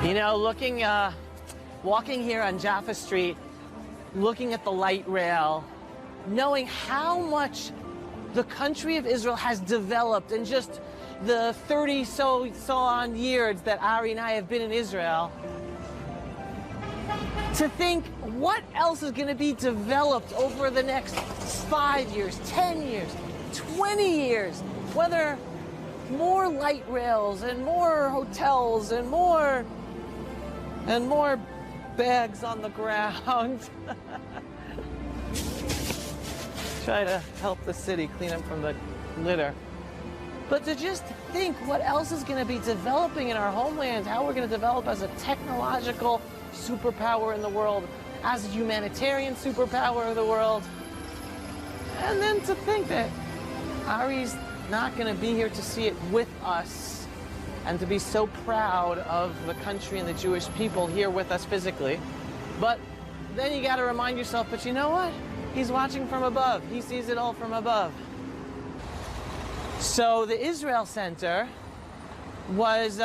You know, walking here on Jaffa Street, looking at the light rail, knowing how much the country of Israel has developed in just the 30 so on years that Ari and I have been in Israel, to think what else is going to be developed over the next 5 years, 10 years, 20 years, whether more light rails and more hotels and more bags on the ground. Try to help the city clean up from the litter. But to just think what else is going to be developing in our homeland, how we're going to develop as a technological superpower in the world, as a humanitarian superpower of the world. And then to think that Ari's not going to be here to see it with us and to be so proud of the country and the Jewish people here with us physically. But then you got to remind yourself, but you know what? He's watching from above. He sees it all from above. So the Israel Center was,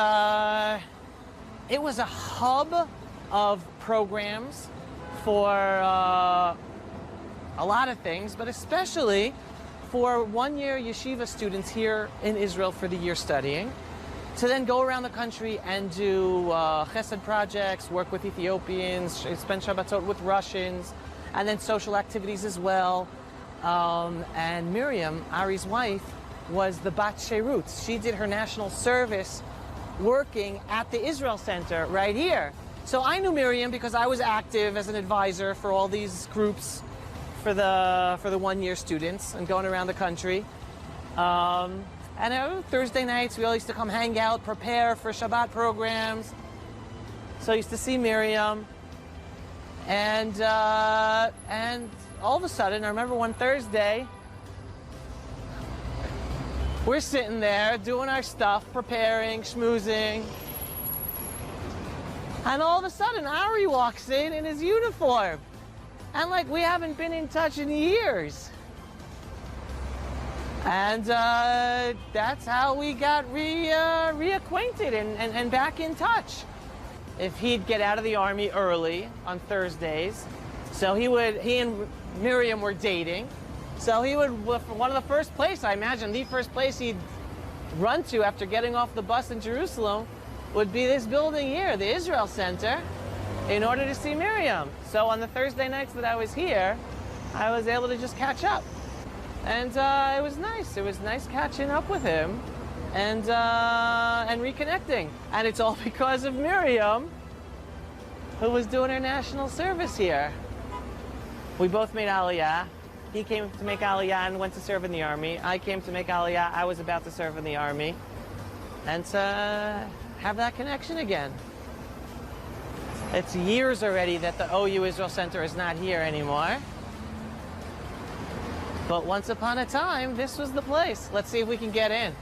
it was a hub of programs for a lot of things, but especially for one-year yeshiva students here in Israel for the year studying, to then go around the country and do chesed projects, work with Ethiopians, spend Shabbatot with Russians, and then social activities as well. And Miriam, Ari's wife, was the Bat Sherut. She did her national service working at the Israel Center right here. So I knew Miriam because I was active as an advisor for all these groups for the one-year students and going around the country. And Thursday nights we all used to come hang out, prepare for Shabbat programs. So I used to see Miriam. And all of a sudden, I remember one Thursday, we're sitting there doing our stuff, preparing, schmoozing. And all of a sudden, Ari walks in his uniform. And like, we haven't been in touch in years. And that's how we got reacquainted and back in touch. If he'd get out of the army early on Thursdays, so he and Miriam were dating. So he would, one of the first place, I imagine, the first place he'd run to after getting off the bus in Jerusalem would be this building here, the Israel Center, in order to see Miriam. So on the Thursday nights that I was here, I was able to just catch up. And it was nice. It was nice catching up with him and reconnecting. And it's all because of Miriam, who was doing her national service here. We both made Aliyah. He came to make Aliyah and went to serve in the army. I came to make Aliyah. I was about to serve in the army. And to have that connection again. It's years already that the OU Israel Center is not here anymore. But once upon a time, this was the place. Let's see if we can get in.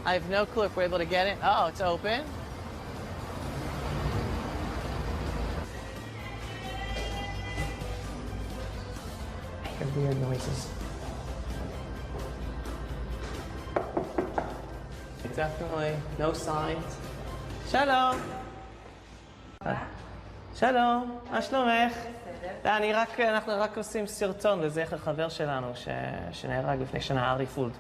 I have no clue if we're able to get in. Oh, it's open. I hear weird noises. Definitely no signs. Shalom. שלום, מה שלומך? אנחנו רק עושים סרטון לזכר חבר שלנו שנהרג לפני שנה, ארי פולד.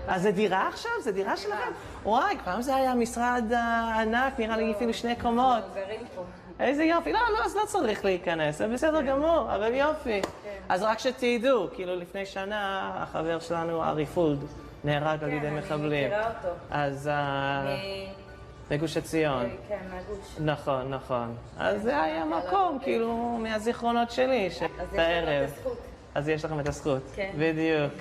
אז זה דירה עכשיו? זה דירה שלכם? וואי, פעם זה היה משרד ענק, נראה לי אפילו 2 קומות. איזה יופי. לא, אז לא צריך להיכנס, זה בסדר גמור, אבל יופי. אז רק שתדעו, כאילו לפני שנה החבר שלנו, ארי פולד, נהרג על ידי מחבלים. כן, אני מכירה אותו. אז... בגוש הציון. כן, מהגוש. נכון, נכון. אז זה היה מקום, כאילו, מהזיכרונות שלי, בערב. אז יש לכם את הזכות. כן. בדיוק.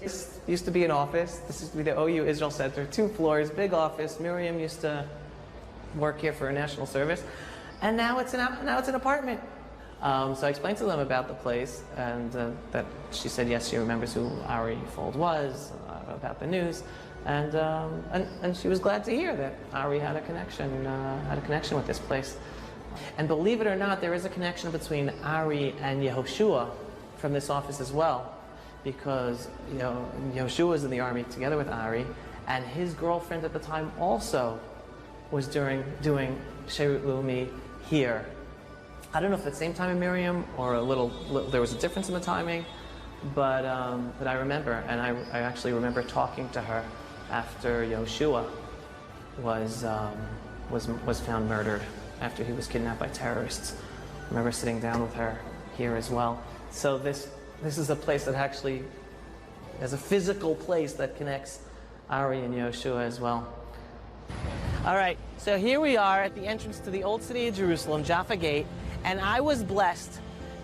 This used to be an office. This used to be the OU Israel Center. 2 floors, big office. Miriam used to work here for a national service. And now it's an apartment. So I explained to them about the place, and that she said, yes, she remembers who Ari Fuld was, about the news. And she was glad to hear that Ari had a connection with this place. And believe it or not, there is a connection between Ari and Yehoshua from this office as well, because Yehoshua was in the army together with Ari, and his girlfriend at the time also was doing She'Lumi here. I don't know if at the same time in Miriam or a little there was a difference in the timing, but I remember, and I actually remember talking to her after Yehoshua was found murdered after he was kidnapped by terrorists. I remember sitting down with her here as well. So this is a place that actually has a physical place that connects Ari and Yehoshua as well. All right, so here we are at the entrance to the Old City of Jerusalem, Jaffa Gate, and I was blessed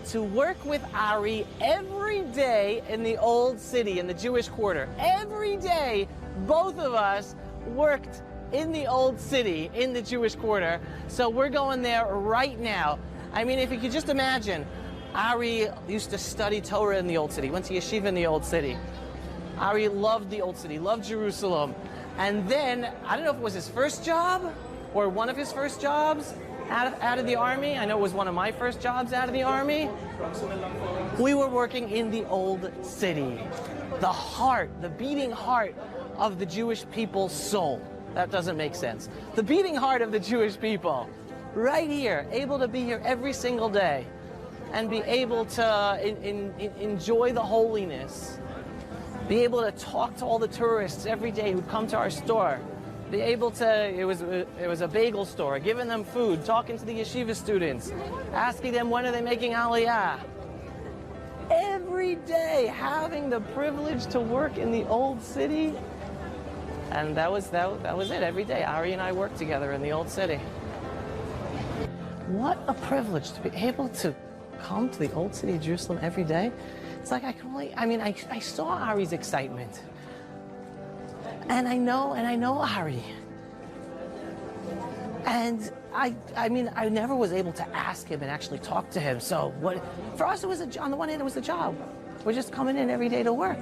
to work with Ari every day in the Old City, in the Jewish quarter. Every day, both of us worked in the Old City, in the Jewish quarter. So we're going there right now. I mean, if you could just imagine, Ari used to study Torah in the Old City, went to yeshiva in the Old City. Ari loved the Old City, loved Jerusalem. And then, I don't know if it was his first job or one of his first jobs out of the army. I know it was one of my first jobs out of the army. We were working in the Old City, the heart, the beating heart of the Jewish people's soul. That doesn't make sense. The beating heart of the Jewish people, right here, able to be here every single day and be able to enjoy the holiness, be able to talk to all the tourists every day who'd come to our store, be able to, it was a bagel store, giving them food, talking to the yeshiva students, asking them when are they making aliyah. Every day having the privilege to work in the Old City. And that was it. Every day, Ari and I worked together in the Old City. What a privilege to be able to come to the Old City of Jerusalem every day. It's like I saw Ari's excitement. And I know Ari. And I mean, I never was able to ask him and actually talk to him. So for us, it was on the one hand, it was a job. We're just coming in every day to work.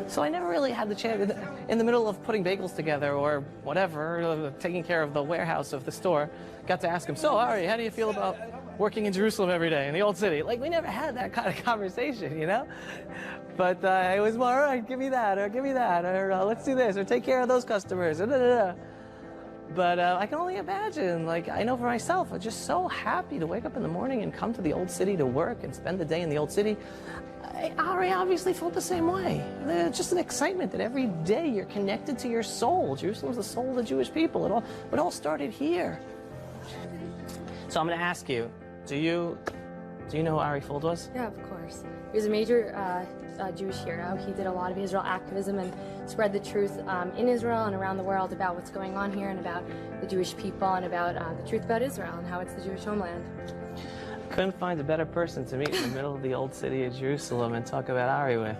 So I never really had the chance, in the middle of putting bagels together or whatever, taking care of the warehouse of the store, got to ask him, so Ari, how do you feel about working in Jerusalem every day, in the Old City? Like, we never had that kind of conversation, you know? But it was more, all right, give me that, or let's do this, or take care of those customers, or da-da-da. But I can only imagine, like, I know for myself, I'm just so happy to wake up in the morning and come to the Old City to work and spend the day in the Old City. Ari obviously felt the same way. Just an excitement that every day you're connected to your soul. Jerusalem's the soul of the Jewish people. It all started here. So I'm going to ask you, do you know who Ari Fuld was? Yeah, of course. He was a major Jewish hero. He did a lot of Israel activism and spread the truth in Israel and around the world about what's going on here and about the Jewish people and about the truth about Israel and how it's the Jewish homeland. Couldn't find a better person to meet in the middle of the Old City of Jerusalem and talk about Ari with.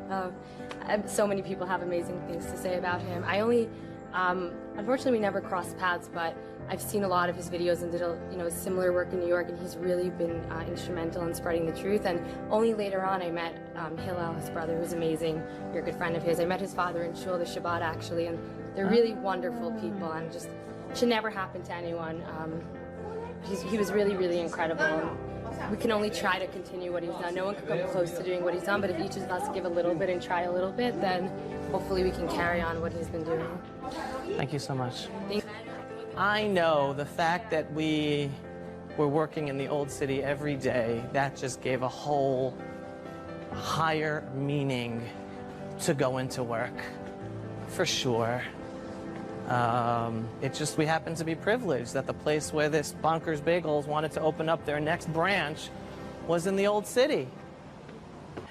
Yeah, so many people have amazing things to say about him. I only, unfortunately, we never crossed paths, but I've seen a lot of his videos and did similar work in New York, and he's really been instrumental in spreading the truth. And only later on, I met Hillel, his brother, who's amazing. You're a good friend of his. I met his father in Shul, the Shabbat, actually, and they're really wonderful people, and just should never happen to anyone. He was really, really incredible. And we can only try to continue what he's done. No one can come close to doing what he's done, but if each of us give a little bit and try a little bit, then hopefully we can carry on what he's been doing. Thank you so much. I know the fact that we were working in the Old City every day, that just gave a whole higher meaning to go into work, for sure. We happened to be privileged that the place where this Bonkers Bagels wanted to open up their next branch was in the Old City.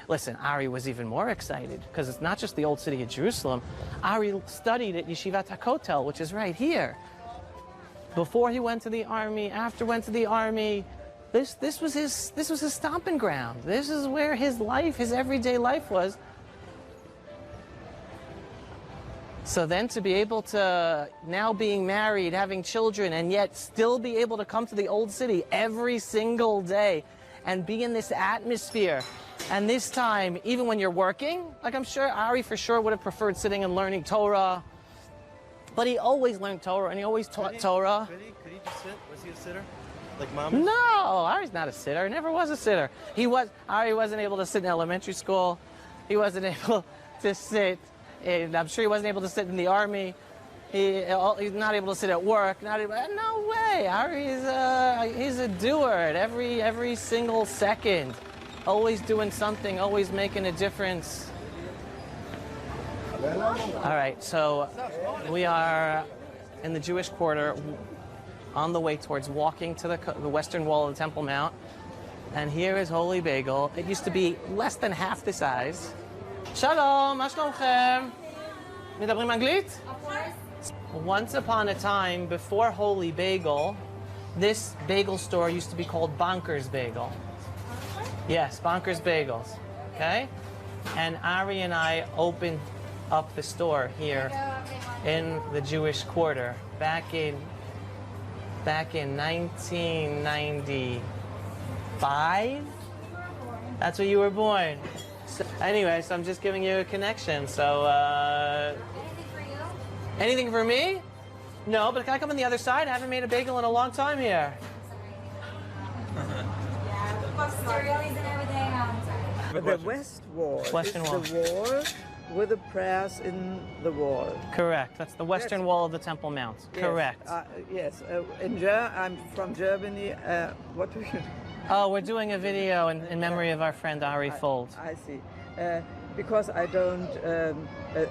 Listen, Ari was even more excited because it's not just the Old City of Jerusalem. Ari studied at Yeshivat HaKotel, which is right here. Before he went to the army, after went to the army, this was his stomping ground. This is where his life, his everyday life was. So then to be able to, now being married, having children, and yet still be able to come to the Old City every single day and be in this atmosphere. And this time, even when you're working, like I'm sure Ari for sure would have preferred sitting and learning Torah. But he always learned Torah and he always taught Torah. Could he just sit? Was he a sitter? Like Mom? No, Ari's not a sitter. Never was a sitter. Ari wasn't able to sit in elementary school. He wasn't able to sit. I'm sure he wasn't able to sit in the army. He's not able to sit at work. No way. Ari is he's a doer at every single second. Always doing something, always making a difference. All right, so we are in the Jewish quarter on the way towards walking to the western wall of the Temple Mount. And here is Holy Bagel. It used to be less than half the size. Shalom, מה שלומכם? מדברים אנגלית? Once upon a time, before Holy Bagel, this bagel store used to be called Bonker's Bagel. Yes, Bonker's Bagels. Okay? And Ari and I opened up the store here in the Jewish quarter back in 1995. That's when you were born. So, anyway, so I'm just giving you a connection. So, anything for me? No, but can I come on the other side? I haven't made a bagel in a long time here. The west wall Western is wall. the wall with the prayers in the wall. Correct. That's the western wall of the Temple Mount. Yes, Correct. Yes. I'm from Germany. What do you... Oh, we're doing a video in memory of our friend Ari Fuld. I see. Because I don't...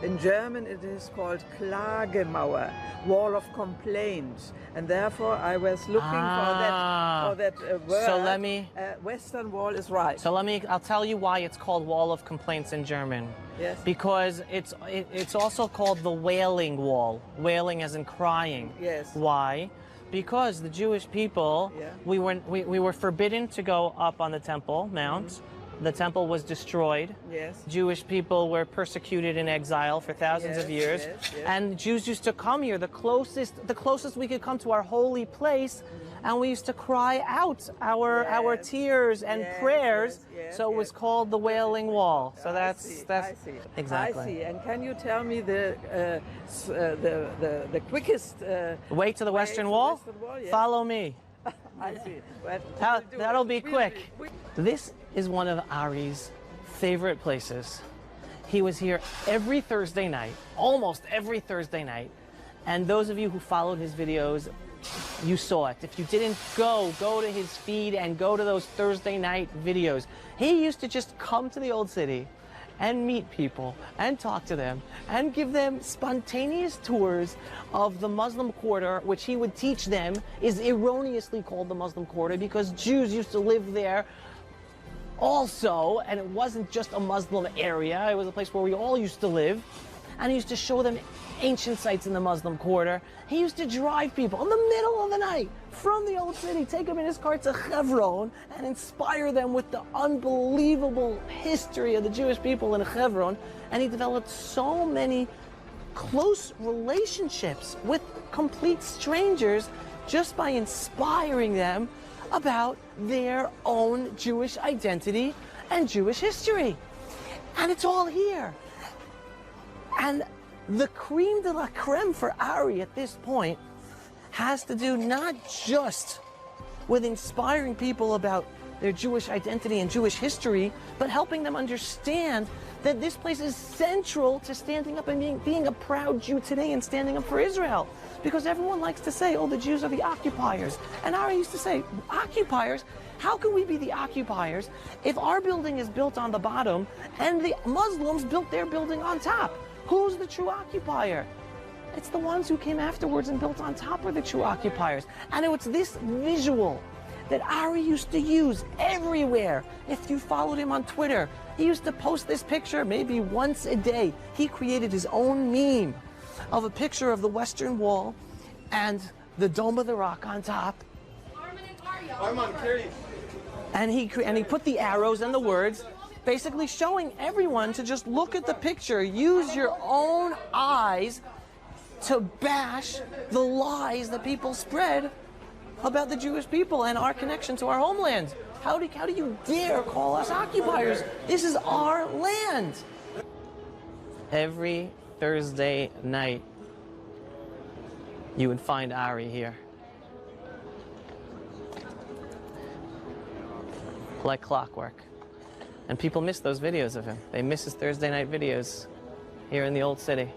in German it is called Klagemauer, wall of complaints. And therefore I was looking for that word. So let me... Western wall is right. So I'll tell you why it's called Wall of Complaints in German. Yes. Because it's also called the Wailing Wall. Wailing as in crying. Yes. Why? Because the Jewish people, we were forbidden to go up on the Temple Mount. Mm-hmm. The temple was destroyed. Yes. Jewish people were persecuted in exile for thousands of years. Yes. And Jews used to come here, the closest we could come to our holy place, and we used to cry out our tears and prayers. So it was called the Wailing Wall. So that's I see. exactly. I see. And can you tell me the quickest way to the Western Wall? Yes. Follow me. I see. That'll be quick. This is one of Ari's favorite places. He was here every Thursday night, almost every Thursday night. And those of you who followed his videos, you saw it. If you didn't go to his feed and go to those Thursday night videos. He used to just come to the Old City and meet people and talk to them and give them spontaneous tours of the Muslim quarter, which he would teach them is erroneously called the Muslim quarter because Jews used to live there also, and it wasn't just a Muslim area, it was a place where we all used to live. And he used to show them ancient sites in the Muslim quarter. He used to drive people in the middle of the night from the Old City, take them in his car to Hebron, and inspire them with the unbelievable history of the Jewish people in Hebron. And he developed so many close relationships with complete strangers just by inspiring them about their own Jewish identity and Jewish history. And it's all here. And the creme de la creme for Ari at this point has to do not just with inspiring people about their Jewish identity and Jewish history, but helping them understand that this place is central to standing up and being a proud Jew today and standing up for Israel. Because everyone likes to say, oh, the Jews are the occupiers. And Ari used to say, occupiers? How can we be the occupiers if our building is built on the bottom and the Muslims built their building on top? Who's the true occupier? It's the ones who came afterwards and built on top are the true occupiers. And it was this visual that Ari used to use everywhere. If you followed him on Twitter, he used to post this picture maybe once a day. He created his own meme of a picture of the Western Wall and the Dome of the Rock on top. And he put the arrows and the words, basically showing everyone to just look at the picture, use your own eyes to bash the lies that people spread about the Jewish people and our connection to our homeland. How do you dare call us occupiers? This is our land. Every Thursday night, you would find Ari here. Like clockwork. And people miss those videos of him. They miss his Thursday night videos here in the Old City.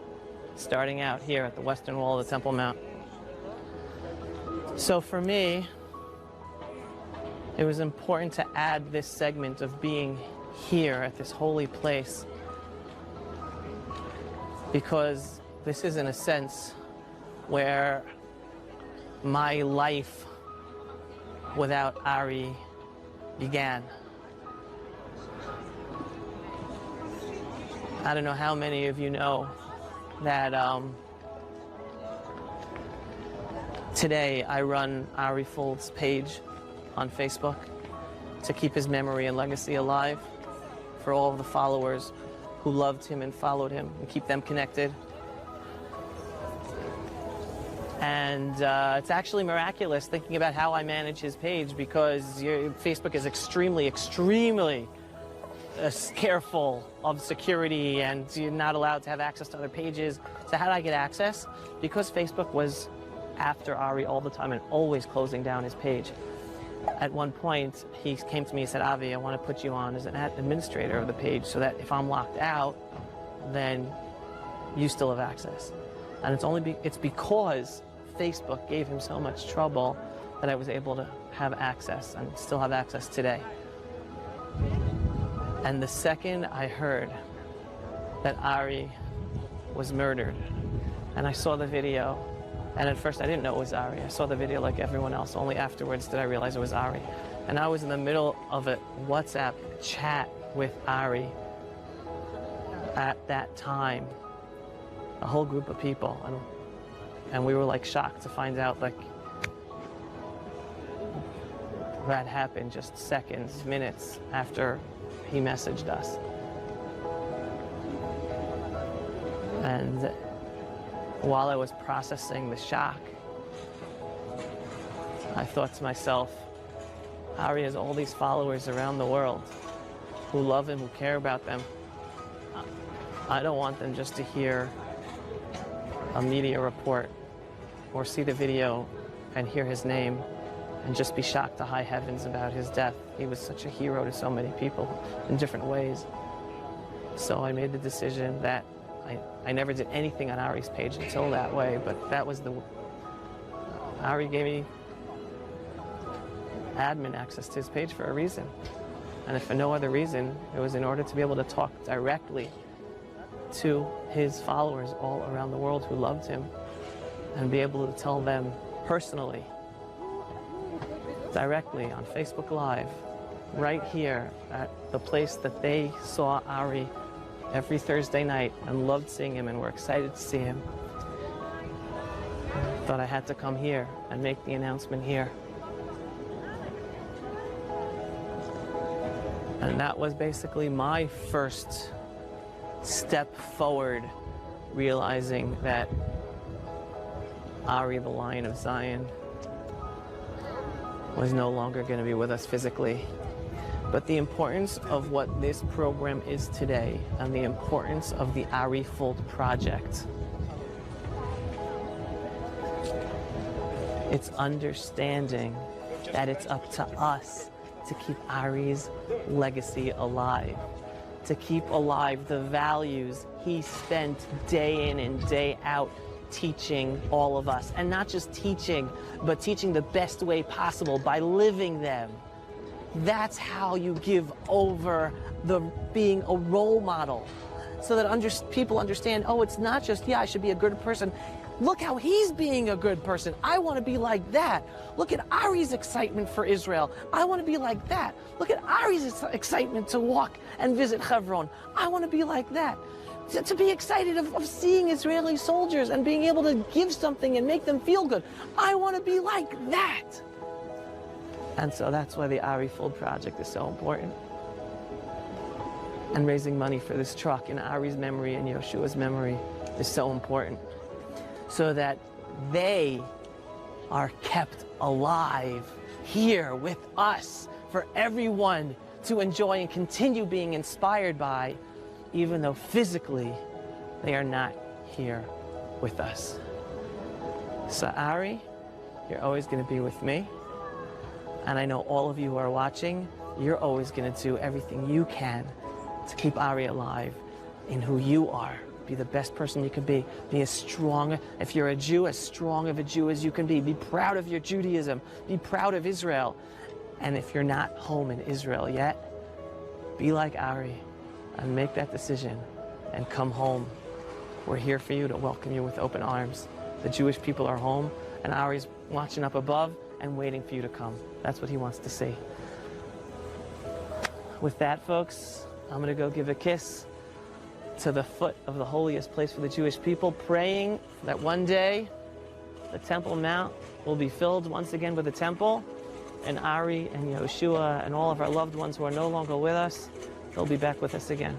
starting out here at the western wall of the Temple Mount. So for me, it was important to add this segment of being here at this holy place, because this is, in a sense, where my life without Ari began. I don't know how many of you know that today I run Ari Fuld's page on Facebook to keep his memory and legacy alive for all of the followers who loved him and followed him, and keep them connected. And it's actually miraculous thinking about how I manage his page, because Facebook is extremely, extremely careful of security, and you're not allowed to have access to other pages. So how did I get access? Because Facebook was after Ari all the time and always closing down his page. At one point, he came to me and said, Avi, I want to put you on as an administrator of the page so that if I'm locked out, then you still have access. And it's because Facebook gave him so much trouble that I was able to have access and still have access today. And the second I heard that Ari was murdered, and I saw the video, and at first I didn't know it was Ari. I saw the video like everyone else. Only afterwards did I realize it was Ari. And I was in the middle of a WhatsApp chat with Ari at that time, a whole group of people, and we were like shocked to find out like that happened just seconds, minutes after he messaged us. And while I was processing the shock, I thought to myself, Ari has all these followers around the world who love him, who care about them. I don't want them just to hear a media report or see the video and hear his name and just be shocked to high heavens about his death. He was such a hero to so many people in different ways. So I made the decision that I never did anything on Ari's page until that way, but that was Ari gave me admin access to his page for a reason. And if for no other reason, it was in order to be able to talk directly to his followers all around the world who loved him and be able to tell them personally, directly on Facebook Live, right here at the place that they saw Ari every Thursday night and loved seeing him and were excited to see him. Thought I had to come here and make the announcement here. And that was basically my first step forward, realizing that Ari, the Lion of Zion, was no longer going to be with us physically. But the importance of what this program is today and the importance of the Ari Fuld Project, it's understanding that it's up to us to keep Ari's legacy alive, to keep alive the values he spent day in and day out teaching all of us. And not just teaching, but teaching the best way possible by living them. That's how you give over the being a role model, so that people understand, oh, it's not just, yeah, I should be a good person. Look how he's being a good person. I want to be like that. Look at Ari's excitement for Israel. I want to be like that. Look at Ari's excitement to walk and visit Hebron. I want to be like that. To be excited of seeing Israeli soldiers and being able to give something and make them feel good. I want to be like that. And so that's why the Ari Fuld Project is so important. And raising money for this truck in Ari's memory and Yehoshua's memory is so important, so that they are kept alive here with us for everyone to enjoy and continue being inspired by, even though physically they are not here with us. So Ari, you're always going to be with me. And I know all of you who are watching, you're always going to do everything you can to keep Ari alive in who you are Be the best person you can be. Be as strong, if you're a Jew, as strong of a Jew as you can be. Be proud of your Judaism. Be proud of Israel. And if you're not home in Israel yet, be like Ari and make that decision and come home. We're here for you to welcome you with open arms. The Jewish people are home, and Ari's watching up above and waiting for you to come. That's what he wants to see. With that, folks, I'm going to go give a kiss to the foot of the holiest place for the Jewish people, praying that one day the Temple Mount will be filled once again with a temple, and Ari and Yehoshua and all of our loved ones who are no longer with us, they'll be back with us again.